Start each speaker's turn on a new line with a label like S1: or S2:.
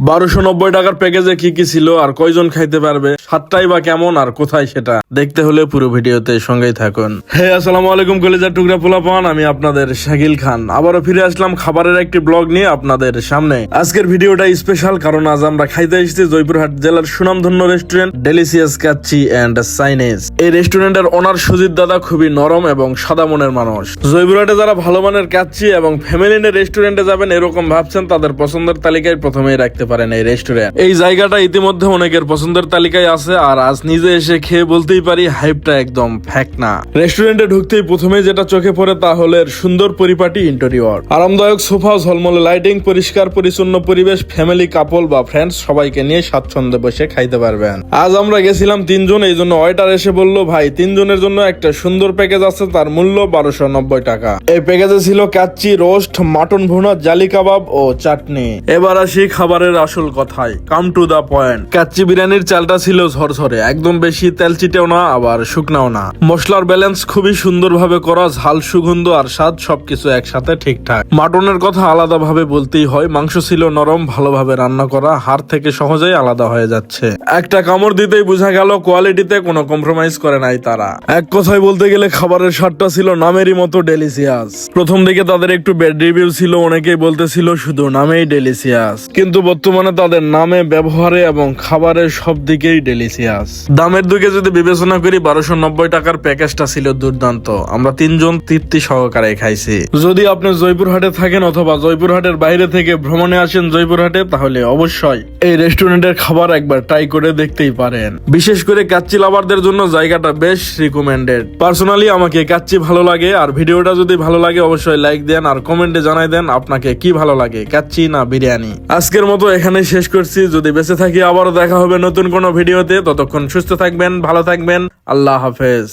S1: 1290 টাকার প্যাকেজে কি কি ছিল আর কয়জন খাইতে পারবে, স্বাদটাই বা কেমন আর কোথায় সেটা দেখতে হলে পুরো ভিডিওতে সঙ্গেই থাকুন। হে আসসালামু আলাইকুম কলিজার টুকরা পোলাপান, আমি আপনাদের শাকিল খান আবারও ফিরে আসলাম খাবারের একটি ব্লগ নিয়ে আপনাদের সামনে। আজকের ভিডিওটা স্পেশাল কারণ আজ আমরা খাইতে এসেছি জয়পুরহাট জেলার সুনামধন্য restaurant Delicious Kacchi and Chinese. এই রেস্টুরেন্টের ওনার সুজিত দাদা খুবই নরম এবং সাদা মনের মানুষ। জয়পুরহাটে যারা ভালো মানের কাচ্চি এবং ফ্যামিলি নিয়ে রেস্টুরেন্টে যাবেন এরকম ভাবছেন, তাদের পছন্দের তালিকায় প্রথমেই রাখতে পারেন এই রেস্টুরেন্ট। এই জায়গাটা ইতিমধ্যে অনেকের পছন্দের তালিকায় আছে, আর আজ নিজে এসে খেয়ে বলতেই পারি হাইপটা একদম ফ্যাক না। রেস্টুরেন্টে ঢুকতেই প্রথমে যেটা চোখে পড়ে তা হলো এর সুন্দর পরিপাটি ইন্টেরিয়র, আরামদায়ক সোফা, ঝলমলে লাইটিং, পরিষ্কার পরিচ্ছন্ন পরিবেশ। ফ্যামিলি, কাপল বা ফ্রেন্ডস সবাইকে নিয়ে স্বাচ্ছন্দ্যে বসে খাইতে পারবেন। আজ আমরা গেছিলাম 3 জন, এই জন্য ওয়েটার এসে বললো ভাই 3 জনের জন্য একটা সুন্দর প্যাকেজ আছে, তার মূল্য 1290 টাকা। এই প্যাকেজে ছিল কাচ্চি, রোস্ট, মাটন ভুনা, জালি কাবাব ও চাটনি। এবার আসি খাবারের আসল কথায়, come to the point. Kacchi বিরিয়ানির চালটা ছিল ঝরঝরে, একদম বেশি তেল চিটেও না আবার শুকনাও না। মশলার ব্যালেন্স খুবই সুন্দরভাবে করা, ঝাল, সুগন্ধ আর স্বাদ সবকিছু একসাথে ঠিকঠাক। মাটনের কথা আলাদা ভাবে বলতেই হয়, মাংস ছিল নরম, ভালোভাবে রান্না করা, হাড় থেকে সহজেই আলাদা হয়ে যাচ্ছে। একটা কামড় দিতেই বোঝা গেল কোয়ালিটিতে কোনো কম্প্রোমাইজ করে নাই তারা। এক কথায় বলতে গেলে খাবারের স্বাদটা ছিল নামেরই মতো ডেলিসিয়াস। প্রথম দিকে তাদের একটু ব্যাড রিভিউ ছিল, অনেকেই বলতেছিল শুধু নামেই ডেলিসিয়াস, কিন্তু বর্তমানে তাদের নামে, ব্যবহারে এবং খাবারের সব দিকেই ডেলিসিয়াস। দামের দিকে যদি বিবেচনা করি 1290 টাকার প্যাকেজটা ছিল দুর্দান্ত। আমরা 3 জন তৃপ্তি সহকারে খাইছি। যদি আপনি জয়পুরহাটে থাকেন অথবা জয়পুরহাটের বাইরে থেকে ভ্রমণে আসেন জয়পুরহাটে, তাহলে অবশ্যই এই রেস্টুরেন্টের খাবার একবার ট্রাই করে দেখতেই পারেন। বিশেষ করে কাচ্চি লাভারদের জন্য জায়গাটা বেশ রিকমেন্ডেড। পার্সোনালি আমাকে কাচ্চি ভালো লাগে, আর ভিডিওটা যদি ভালো লাগে অবশ্যই লাইক দেন আর কমেন্টে জানাই দেন আপনাকে কি ভালো লাগে, কাচ্চি না বিরিয়ানি। আজকের মতো এখানেই শেষ করছি। যদি বেঁচে থাকি আবারও দেখা হবে নতুন কোনো ভিডিওতে। ততক্ষণ সুস্থ থাকবেন, ভালো থাকবেন, আল্লাহ হাফেজ।